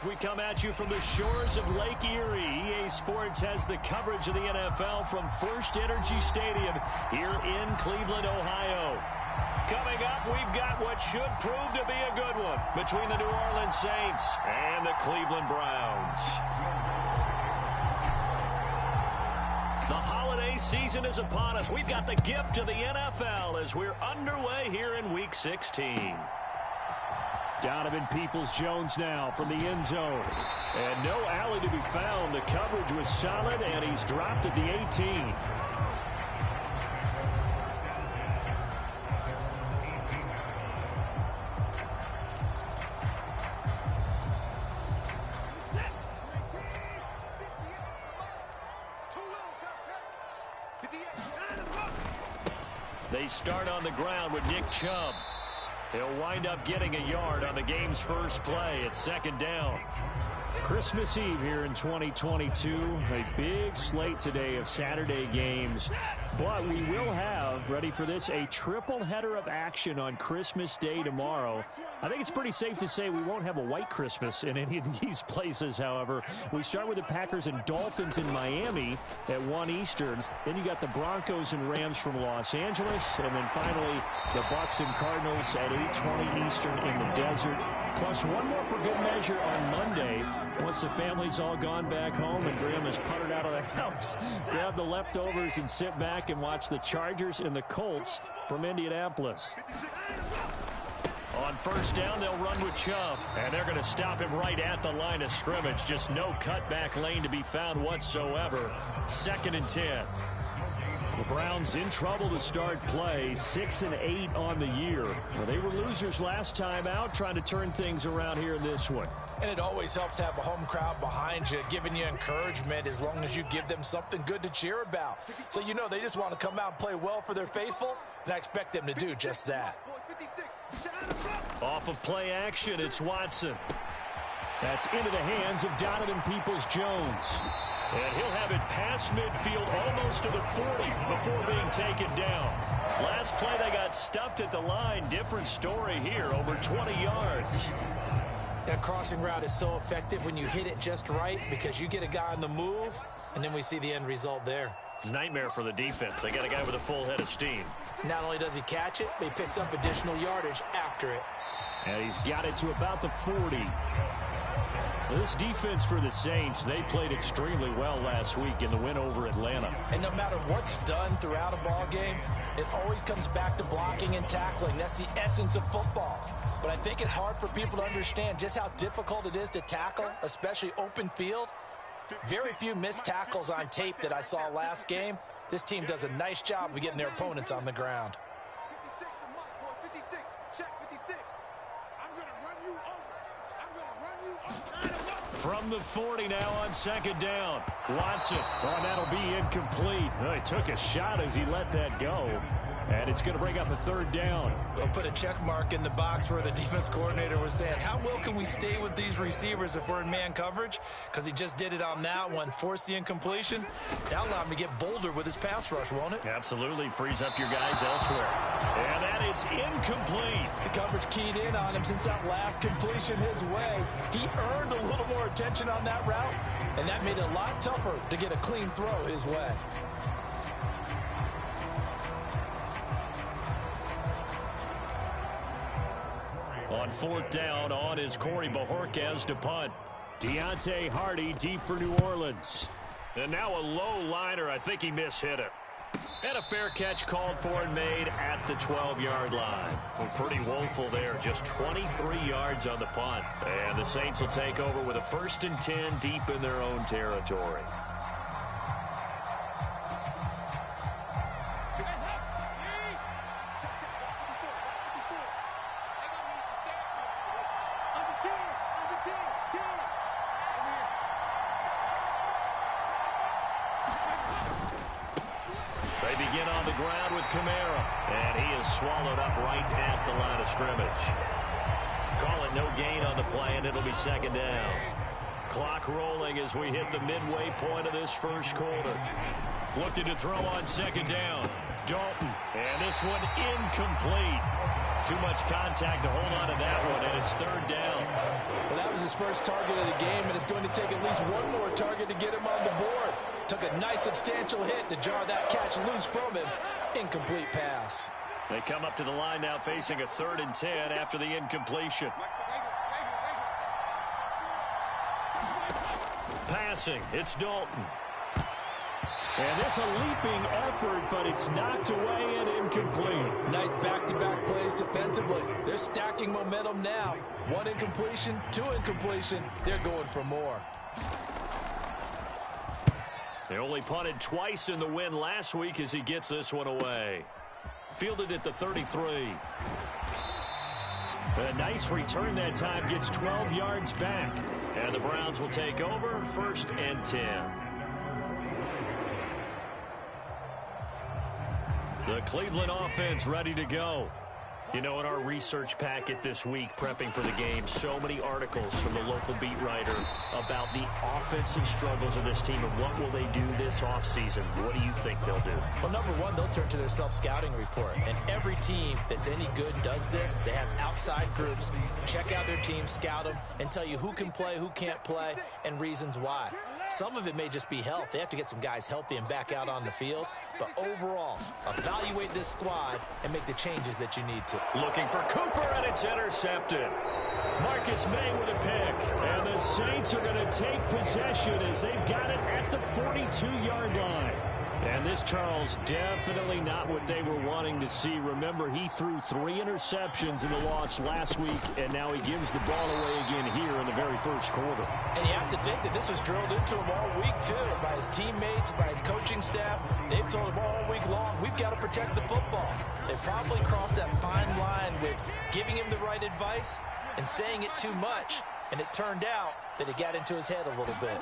We come at you from the shores of Lake Erie. EA Sports has the coverage of the NFL from First Energy Stadium here in Cleveland, Ohio. Coming up, we've got what should prove to be a good one between the New Orleans Saints and the Cleveland Browns. The holiday season is upon us. We've got the gift of the NFL as we're underway here in Week 16. Donovan Peoples-Jones now from the end zone. And no alley to be found. The coverage was solid, and he's dropped at the 18. They start on the ground with Nick Chubb. He'll wind up getting a yard on the game's first play at second down. Christmas Eve here in 2022. A big slate today of Saturday games. But we will have, ready for this, a triple header of action on Christmas Day tomorrow. I think it's pretty safe to say we won't have a white Christmas in any of these places, however. We start with the Packers and Dolphins in Miami at 1 Eastern. Then you got the Broncos and Rams from Los Angeles. And then finally, the Bucks and Cardinals at 8:20 Eastern in the desert. Plus one more for good measure on Monday. Once the family's all gone back home and Graham has puttered out of the house, grab the leftovers and sit back and watch the Chargers and the Colts from Indianapolis. On first down, they'll run with Chubb, and they're going to stop him right at the line of scrimmage. Just no cutback lane to be found whatsoever. 2nd and 10. The Browns in trouble to start play, 6-8 on the year. Well, they were losers last time out, trying to turn things around here in this one. And it always helps to have a home crowd behind you, giving you encouragement as long as you give them something good to cheer about. So you know they just want to come out and play well for their faithful, and I expect them to do just that. Off of play action, it's Watson. That's into the hands of Donovan Peoples-Jones. And he'll have it past midfield almost to the 40 before being taken down. Last play, they got stuffed at the line. Different story here, over 20 yards. That crossing route is so effective when you hit it just right because you get a guy on the move, and then we see the end result there. Nightmare for the defense. They got a guy with a full head of steam. Not only does he catch it, but he picks up additional yardage after it. And he's got it to about the 40. This defense for the Saints, they played extremely well last week in the win over Atlanta. And no matter what's done throughout a ball game, it always comes back to blocking and tackling. That's the essence of football. But I think it's hard for people to understand just how difficult it is to tackle, especially open field. Very few missed tackles on tape that I saw last game. This team does a nice job of getting their opponents on the ground. From the 40 now on second down. Watson. Oh, that'll be incomplete. Oh, he took a shot as he let that go. And it's going to bring up a third down. We'll put a check mark in the box where the defense coordinator was saying, how well can we stay with these receivers if we're in man coverage? Because he just did it on that one. Force the incompletion. That'll allow him to get bolder with his pass rush, won't it? Absolutely. Frees up your guys elsewhere. And that is incomplete. The coverage keyed in on him since that last completion his way. He earned a little more attention on that route, and that made it a lot tougher to get a clean throw his way. On fourth down, on is Corey Bojorquez to punt. Deontay Hardy deep for New Orleans. And now a low liner. I think he mishit it. And a fair catch called for and made at the 12-yard line. Well, pretty woeful there. Just 23 yards on the punt. And the Saints will take over with a 1st and 10 deep in their own territory. They begin on the ground with Kamara, and he is swallowed up right at the line of scrimmage. Call it no gain on the play, and it'll be second down. Clock rolling as we hit the midway point of this first quarter. Looking to throw on second down. Dalton, and this one incomplete. Too much contact to hold on to that one, and it's third down. Well, that was his first target of the game, and it's going to take at least one more target to get him on the board. Took a nice substantial hit to jar that catch loose from him. Incomplete pass. They come up to the line now facing a 3rd and 10 after the incompletion. Passing, it's Dalton. And this a leaping effort, but it's knocked away and incomplete. Nice back-to-back plays defensively. They're stacking momentum now. 1 incompletion, 2 incompletion. They're going for more. They only punted twice in the win last week as he gets this one away. Fielded at the 33. A nice return that time, gets 12 yards back. And the Browns will take over, 1st and 10. The Cleveland offense ready to go. You know, in our research packet this week, prepping for the game, so many articles from the local beat writer about the offensive struggles of this team and what will they do this offseason. What do you think they'll do? Well, number one, they'll turn to their self-scouting report. And every team that's any good does this. They have outside groups, check out their team, scout them, and tell you who can play, who can't play, and reasons why. Some of it may just be health. They have to get some guys healthy and back out on the field. But overall, evaluate this squad and make the changes that you need to. Looking for Cooper, and it's intercepted. Marcus May with a pick. And the Saints are going to take possession as they've got it at the 42-yard line. And this, Charles, definitely not what they were wanting to see. Remember, he threw 3 interceptions in the loss last week, and now he gives the ball away again here in the very first quarter. And you have to think that this was drilled into him all week, too, by his teammates, by his coaching staff. They've told him all week long, we've got to protect the football. They probably crossed that fine line with giving him the right advice and saying it too much. And it turned out that it got into his head a little bit.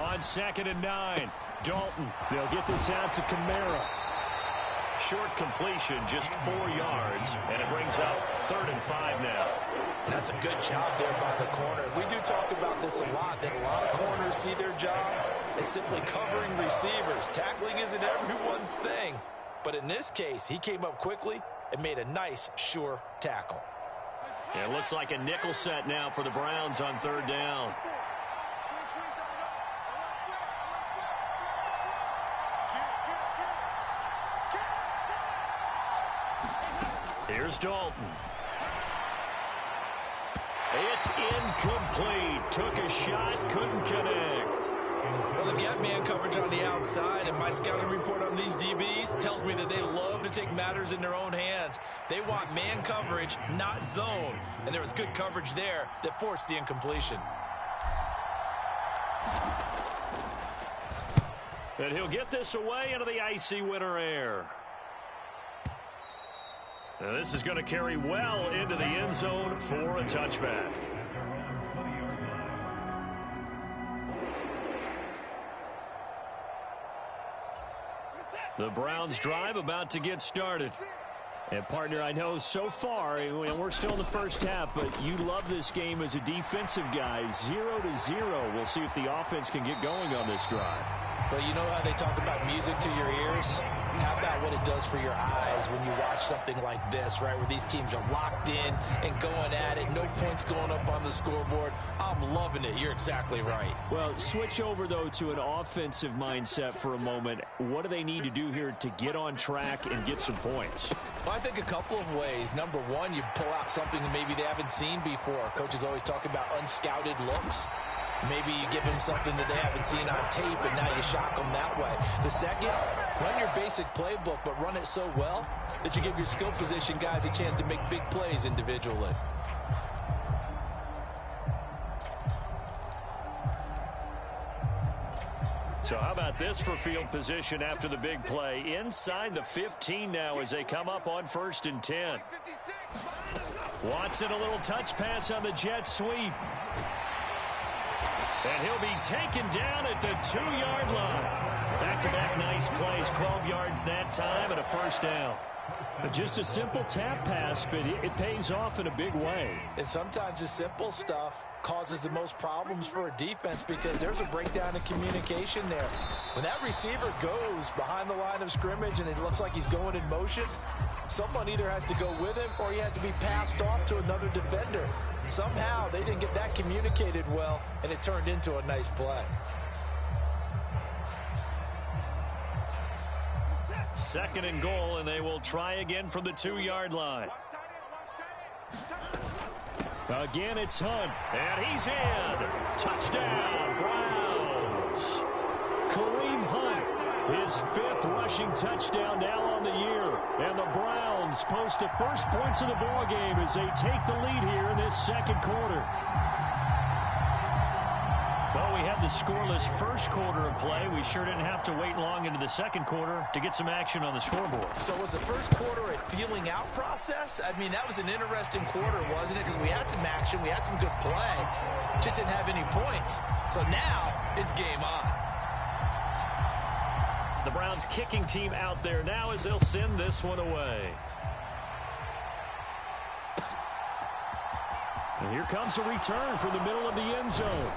On 2nd and 9, Dalton. They'll get this out to Kamara. Short completion, just 4 yards, and it brings up 3rd and 5 now. And that's a good job there by the corner. We do talk about this a lot, that a lot of corners see their job as simply covering receivers. Tackling isn't everyone's thing. But in this case, he came up quickly and made a nice, sure tackle. It looks like a nickel set now for the Browns on 3rd down. Here's Dalton. It's incomplete. Took a shot, couldn't connect. Well, they've got man coverage on the outside, and my scouting report on these DBs tells me that they love to take matters in their own hands. They want man coverage, not zone. And there was good coverage there that forced the incompletion. And he'll get this away into the icy winter air. Now this is going to carry well into the end zone for a touchback. The Browns drive about to get started. And, partner, I know so far, we're still in the first half, but you love this game as a defensive guy. 0-0. We'll see if the offense can get going on this drive. Well, you know how they talk about music to your ears? How about what it does for your eyes when you watch something like this, right, where these teams are locked in and going at it, no points going up on the scoreboard? I'm loving it. You're exactly right. Well, switch over, though, to an offensive mindset for a moment. What do they need to do here to get on track and get some points? Well, I think a couple of ways. Number one, you pull out something that maybe they haven't seen before. Coaches always talk about unscouted looks. Maybe you give them something that they haven't seen on tape, and now you shock them that way. The second, run your basic playbook, but run it so well that you give your skill position guys a chance to make big plays individually. So how about this for field position after the big play? Inside the 15 now as they come up on 1st and 10. Watson, a little touch pass on the jet sweep. And he'll be taken down at the 2-yard line. Back-to-back nice plays, 12 yards that time and a first down. Just a simple tap pass, but it pays off in a big way. And sometimes the simple stuff causes the most problems for a defense because there's a breakdown in communication there. When that receiver goes behind the line of scrimmage and it looks like he's going in motion, Someone either has to go with him or he has to be passed off to another defender. Somehow they didn't get that communicated well, and it turned into a nice play. Second and goal, and they will try again from the 2-yard line. Again, it's Hunt, and he's in. Touchdown, Browns. Kareem Hunt, his 5th rushing touchdown now on the year. And the Browns post the first points of the ball game as they take the lead here in this second quarter. Well, we had the scoreless first quarter of play. We sure didn't have to wait long into the second quarter to get some action on the scoreboard. So was the first quarter a feeling out process? I mean, that was an interesting quarter, wasn't it? Because we had some action, we had some good play, just didn't have any points. So now it's game on. The Browns kicking team out there now as they'll send this one away. And here comes a return from the middle of the end zone.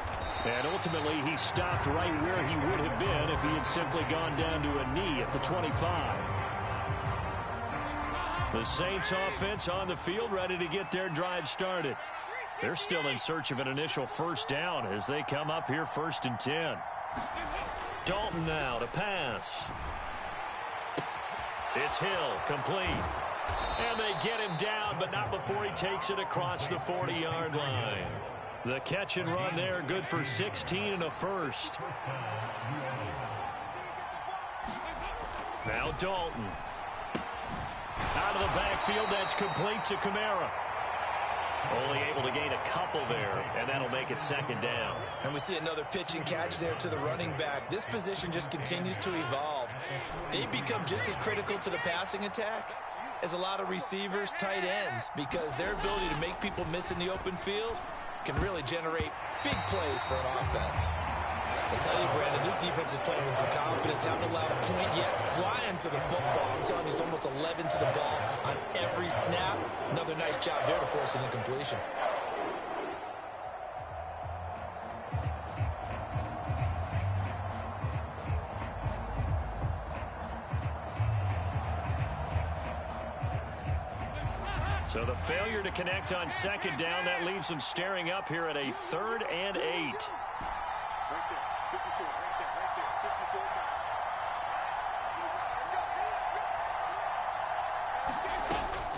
And ultimately, he stopped right where he would have been if he had simply gone down to a knee at the 25. The Saints offense on the field ready to get their drive started. They're still in search of an initial first down as they come up here 1st and 10. Dalton now to pass. It's Hill, complete. And they get him down, but not before he takes it across the 40-yard line. The catch and run there, good for 16 and a first. Now Dalton. Out of the backfield, that's complete to Kamara. Only able to gain a couple there, and that'll make it 2nd down. And we see another pitch and catch there to the running back. This position just continues to evolve. They become just as critical to the passing attack as a lot of receivers, tight ends, because their ability to make people miss in the open field can really generate big plays for an offense. I tell you, Brandon, this defense is playing with some confidence. Haven't allowed a point yet. Flying to the football. I'm telling you, it's almost 11 to the ball on every snap. Another nice job there to force an incompletion. So the failure to connect on 2nd down, that leaves them staring up here at a 3rd and 8.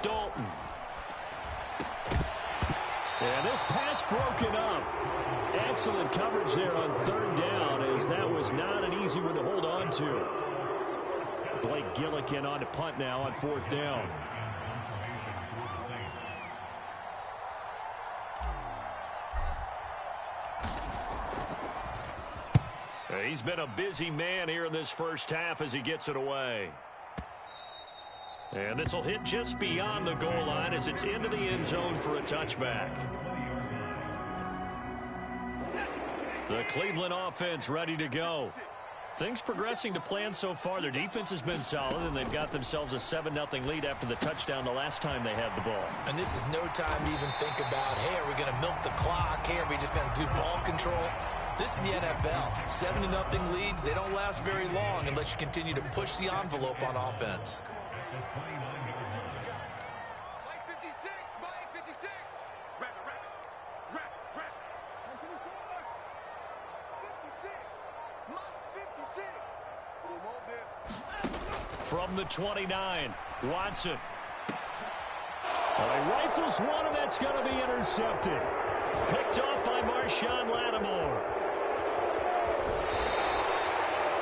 Dalton. And this pass broken up. Excellent coverage there on 3rd down, as that was not an easy one to hold on to. Blake Gillikin on to punt now on 4th down. He's been a busy man here in this first half as he gets it away. And this will hit just beyond the goal line as it's into the end zone for a touchback. The Cleveland offense ready to go. Things progressing to plan so far. Their defense has been solid, and they've got themselves a 7-0 lead after the touchdown the last time they had the ball. And this is no time to even think about, hey, are we going to milk the clock? Hey, are we just going to do ball control? This is the NFL. 7-0 leads, they don't last very long unless you continue to push the envelope on offense. Mike 56, Mike 56. Rap. 56. Mike's 56. We want this. From the 29, Watson. Well, he rifles one, and that's going to be intercepted. Picked off by Marshawn Lattimore.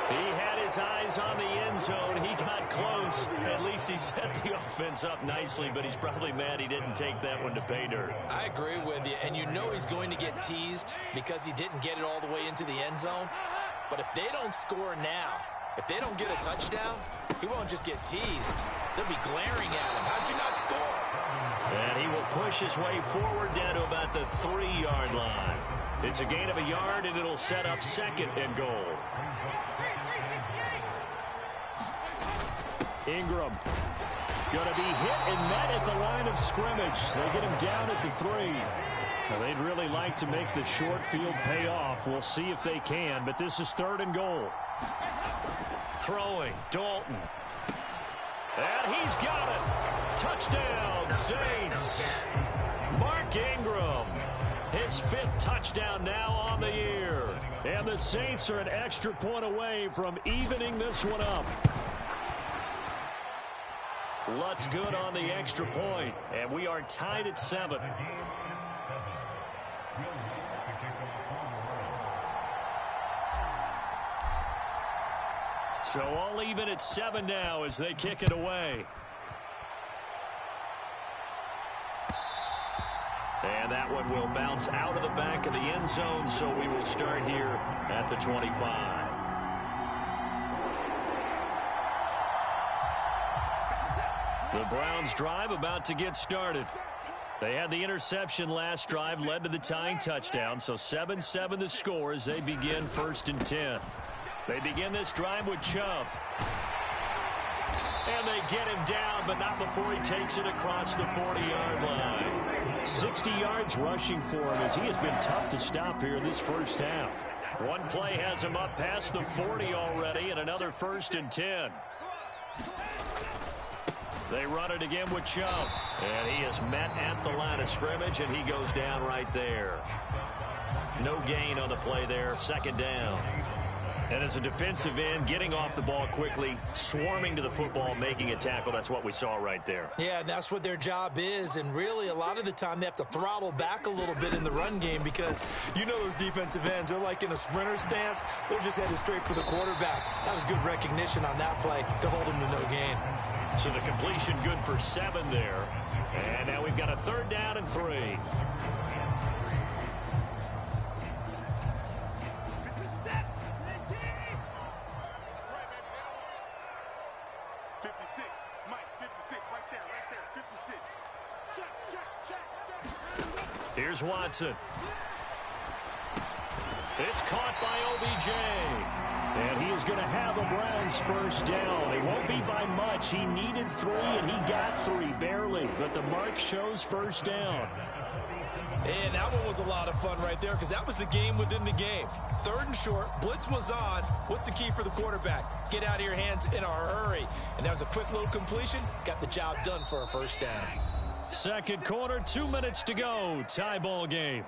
He had his eyes on the end zone. He got close. At least he set the offense up nicely, but he's probably mad he didn't take that one to pay dirt. I agree with you, and you know he's going to get teased because he didn't get it all the way into the end zone. But if they don't score now, if they don't get a touchdown, he won't just get teased. They'll be glaring at him. How'd you not score? And he will push his way forward down to about the 3-yard line. It's a gain of a yard, and it'll set up 2nd and goal. Ingram going to be hit and met at the line of scrimmage. They get him down at the 3. Now, they'd really like to make the short field pay off. We'll see if they can, but this is 3rd and goal. Throwing, Dalton. And he's got it. Touchdown, Saints. Mark Ingram, his 5th touchdown now on the year. And the Saints are an extra point away from evening this one up. Lutz good on the extra point, and we are tied at 7. So all even at 7 now as they kick it away. And that one will bounce out of the back of the end zone, so we will start here at the 25. The Browns drive about to get started. They had the interception last drive, led to the tying touchdown, so 7-7 the score as they begin 1st and 10. They begin this drive with Chubb. And they get him down, but not before he takes it across the 40-yard line. 60 yards rushing for him as he has been tough to stop here this first half. One play has him up past the 40 already, and another 1st and 10. They run it again with Chubb. And he is met at the line of scrimmage, and he goes down right there. No gain on the play there, 2nd down. And as a defensive end, getting off the ball quickly, swarming to the football, making a tackle, that's what we saw right there. Yeah, that's what their job is, and really a lot of the time they have to throttle back a little bit in the run game because you know those defensive ends, they're like in a sprinter stance. They're just headed straight for the quarterback. That was good recognition on that play to hold him to no gain. So the completion good for 7 there. And now we've got a 3rd down and 3. Here's Watson. It's caught by OBJ. And he is going to have a Browns 1st down. It won't be by much. He needed 3, and he got 3, barely. But the mark shows 1st down. And that one was a lot of fun right there because that was the game within the game. 3rd and short, blitz was on. What's the key for the quarterback? Get out of your hands in a hurry. And that was a quick little completion. Got the job done for a 1st down. 2nd quarter, 2 minutes to go. Tie ball game.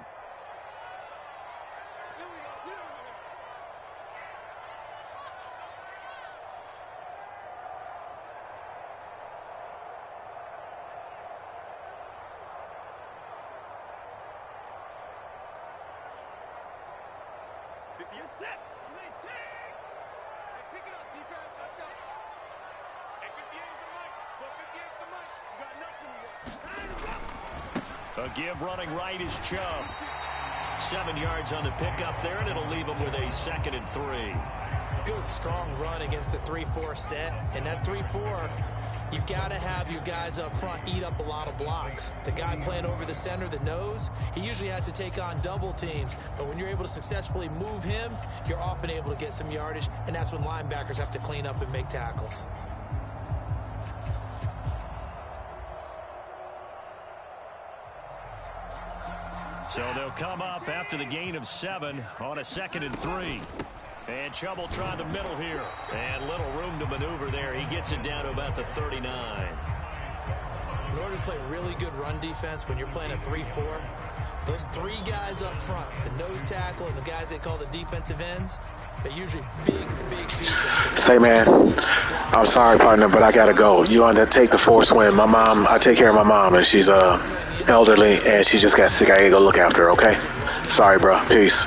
You're set. Hey, pick it up, defense. Let's go. Hey, 58's the mic. Go 58's the mic. You got enough to A give running right is Chubb. 7 yards on the pickup there, and it'll leave him with a 2nd and 3. Good, strong run against the 3-4 set. And that 3-4, you got to have your guys up front eat up a lot of blocks. The guy playing over the center, the nose, he usually has to take on double teams. But when you're able to successfully move him, you're often able to get some yardage, and that's when linebackers have to clean up and make tackles. So they'll come up after the gain of 7 on a 2nd and 3. And Chubb will try the middle here. And little room to maneuver there. He gets it down to about the 39. In order to play really good run defense when you're playing a 3-4, those 3 guys up front, the nose tackle and the guys they call the defensive ends, they're usually big defense. Say, man, I'm sorry, partner, but I got to go. You want to take the 4 swim. My mom, I take care of my mom, and she's elderly, and she just got sick. I got to go look after her, okay? Sorry, bro. Peace.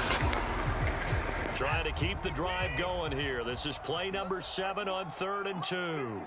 Trying to keep the drive going here. This is play number 7 on 3rd and 2.